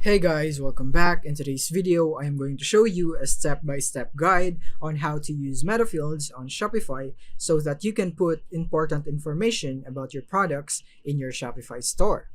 Hey guys, welcome back. In today's video, I am going to show you a step-by-step guide on how to use Metafields on Shopify so that you can put important information about your products in your Shopify store.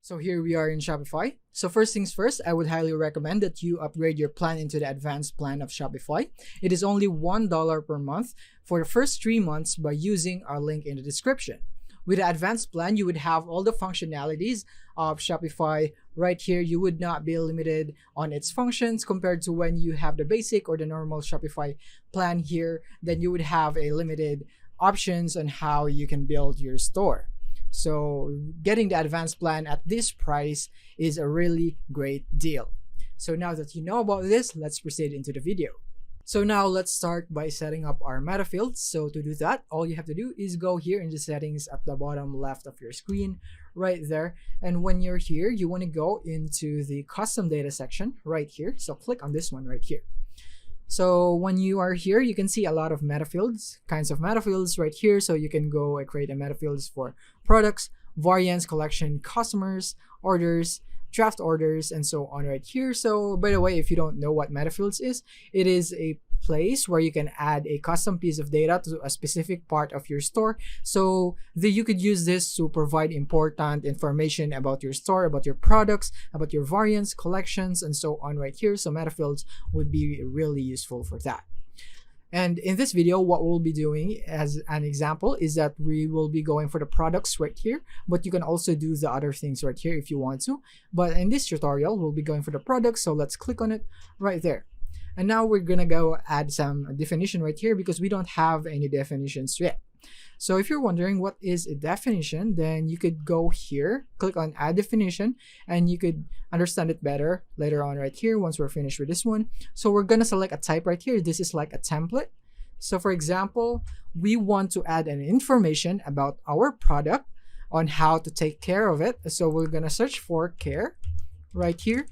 So here we are in Shopify. So first things first, I would highly recommend that you upgrade your plan into the advanced plan of Shopify. It is only $1 per month for the first 3 months by using our link in the description. With the advanced plan, you would have all the functionalities of Shopify right here. You would not be limited on its functions compared to when you have the basic or the normal Shopify plan here. Then you would have a limited options on how you can build your store. So getting the advanced plan at this price is a really great deal. So now that you know about this, let's proceed into the video. So now let's start by setting up our Metafields. So to do that, all you have to do is go here in the settings at the bottom left of your screen, right there. And when you're here, you want to go into the custom data section right here. So click on this one right here. So when you are here, you can see a lot of Metafields, kinds of Metafields right here. So you can go and create a Metafields for products, variants, collection, customers, orders, draft orders, and so on right here. So by the way, if you don't know what Metafields is, it is a place where you can add a custom piece of data to a specific part of your store. So you could use this to provide important information about your store, about your products, about your variants, collections, and so on right here. So Metafields would be really useful for that. And in this video, what we'll be doing as an example is that we will be going for the products right here, but you can also do the other things right here if you want to. But in this tutorial, we'll be going for the products. So let's click on it right there. And now we're gonna go add some definition right here because we don't have any definitions yet. So if you're wondering what is a definition, then you could go here, click on add definition, and you could understand it better later on right here once we're finished with this one. So we're gonna select a type right here. This is like a template. So for example, we want to add an information about our product on how to take care of it. So we're gonna search for care right here,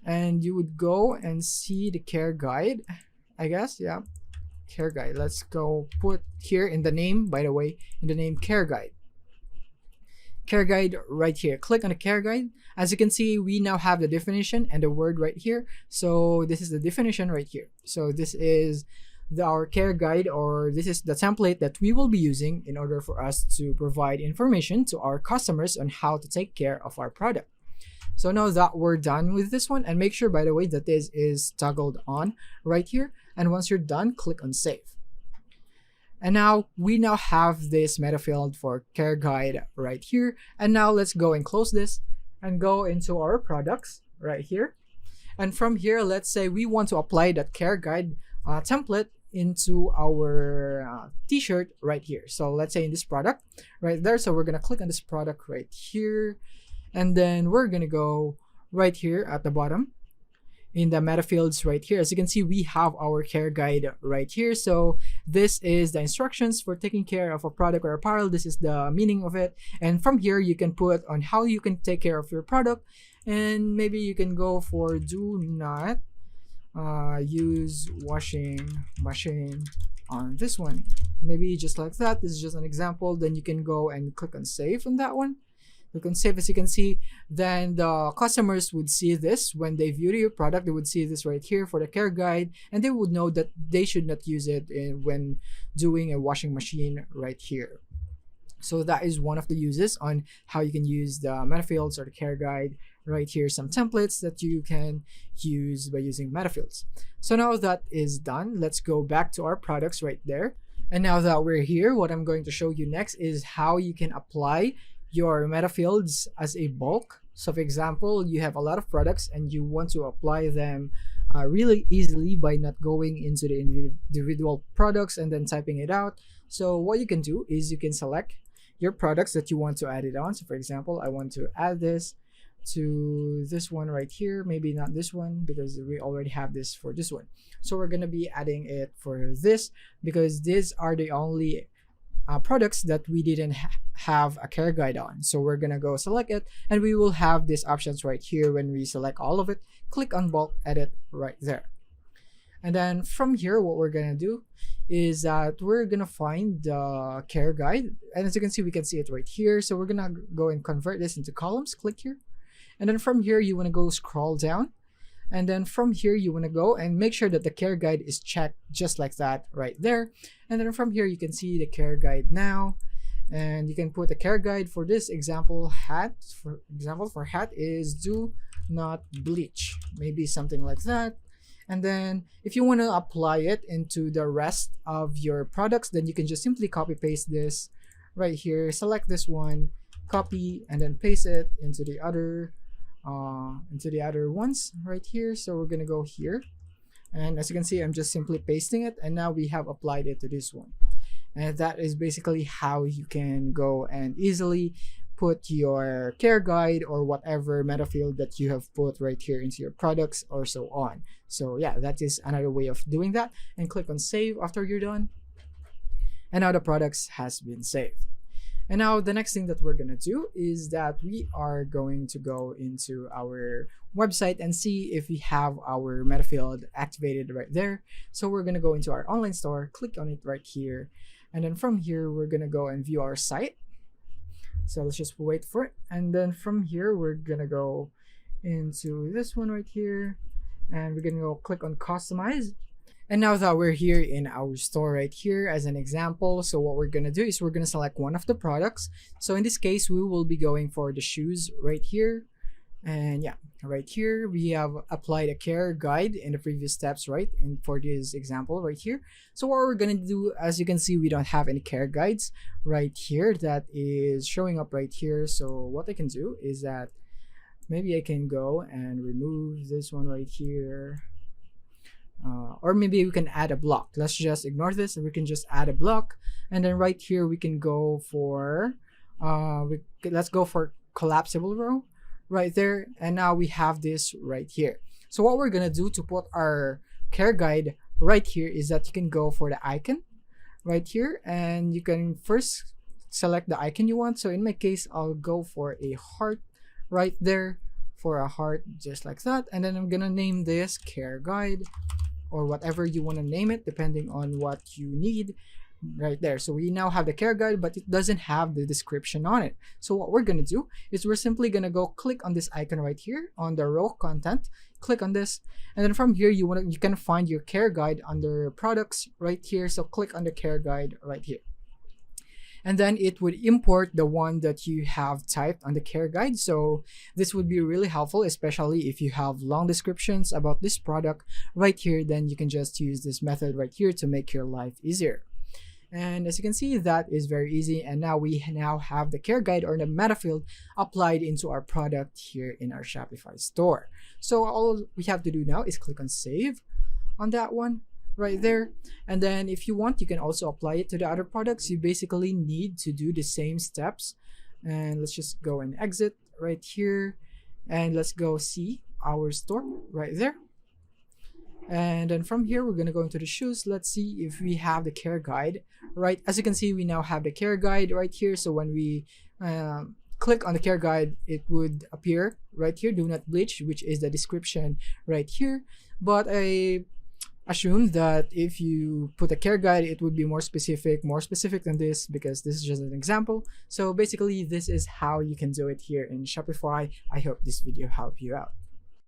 and you would go and see the care guide, I guess, yeah. Care guide. Let's go put here in the name, by the way, in the name care guide. Care guide right here. Click on the care guide. As you can see, we now have the definition and the word right here. So this is the definition right here. So this is our care guide, or this is the template that we will be using in order for us to provide information to our customers on how to take care of our product. So now that we're done with this one, and make sure, by the way, that this is toggled on right here. And once you're done, click on save. And now we have this Metafield for care guide right here. And now let's go and close this and go into our products right here. And from here, let's say we want to apply that care guide template into our t-shirt right here. So let's say in this product right there. So we're going to click on this product right here. And then we're going to go right here at the bottom in the Metafields right here. As you can see, we have our care guide right here. So this is the instructions for taking care of a product or apparel. This is the meaning of it. And from here, you can put on how you can take care of your product. And maybe you can go for do not use washing machine on this one. Maybe just like that. This is just an example. Then you can go and click on save on that one. You can save. As you can see, then the customers would see this when they view your product. They would see this right here for the care guide, and they would know that they should not use it when doing a washing machine right here. So that is one of the uses on how you can use the Metafields or the care guide right here. Some templates that you can use by using Metafields. So now that is done, let's go back to our products right there. And now that we're here, what I'm going to show you next is how you can apply your Metafields as a bulk. So for example, you have a lot of products and you want to apply them really easily by not going into the individual products and then typing it out. So what you can do is you can select your products that you want to add it on. So for example, I want to add this to this one right here. Maybe not this one because we already have this for this one. So we're going to be adding it for this because these are the only products that we didn't have a care guide on. So we're gonna go select it, and we will have these options right here. When we select all of it, click on bulk edit right there. And then from here, what we're gonna do is that we're gonna find the care guide, and as you can see, we can see it right here. So we're gonna go and convert this into columns. Click here, and then from here you want to go scroll down, and then from here you want to go and make sure that the care guide is checked just like that right there. And then from here you can see the care guide now, and you can put a care guide for this example hat. For example, for hat is do not bleach, maybe something like that. And then if you want to apply it into the rest of your products, then you can just simply copy paste this right here, select this one, copy, and then paste it into the other ones right here. So we're gonna go here, and as you can see, I'm just simply pasting it, and now we have applied it to this one. And that is basically how you can go and easily put your care guide or whatever meta field that you have put right here into your products or so on. So yeah, that is another way of doing that. And click on save after you're done. And now the products has been saved. And now the next thing that we're gonna do is that we are going to go into our website and see if we have our meta field activated right there. So we're gonna go into our online store, click on it right here, and then from here we're gonna go and view our site. So let's just wait for it, and then from here we're gonna go into this one right here, and we're gonna go click on customize. And now that we're here in our store right here as an example, so what we're gonna do is we're gonna select one of the products. So in this case, we will be going for the shoes right here. And yeah, right here, we have applied a care guide in the previous steps, right? And for this example right here. So what we're gonna do, as you can see, we don't have any care guides right here that is showing up right here. So what I can do is that maybe I can go and remove this one right here. Or maybe we can add a block. Let's just ignore this, and we can just add a block. And then right here we can go for let's go for collapsible row right there. And now we have this right here. So what we're gonna do to put our care guide right here is that you can go for the icon right here, and you can first select the icon you want. So in my case, I'll go for a heart right there, for a heart just like that. And then I'm gonna name this care guide, or whatever you want to name it depending on what you need right there. So we now have the care guide, but it doesn't have the description on it. So what we're gonna do is we're simply gonna go click on this icon right here on the row content, click on this, and then from here you can find your care guide under products right here. So click on the care guide right here, and then it would import the one that you have typed on the care guide. So this would be really helpful, especially if you have long descriptions about this product right here. Then you can just use this method right here to make your life easier. And as you can see, that is very easy. And now we have the care guide or the meta field applied into our product here in our Shopify store. So all we have to do now is click on save on that one right there. And then if you want, you can also apply it to the other products. You basically need to do the same steps. And let's just go and exit right here, and let's go see our store right there. And then from here we're going to go into the shoes. Let's see if we have the care guide right. As you can see, we now have the care guide right here. So when we click on the care guide, it would appear right here, do not bleach, which is the description right here. But I assume that if you put a care guide, it would be more specific than this, because this is just an example. So basically, this is how you can do it here in Shopify. I hope this video helped you out.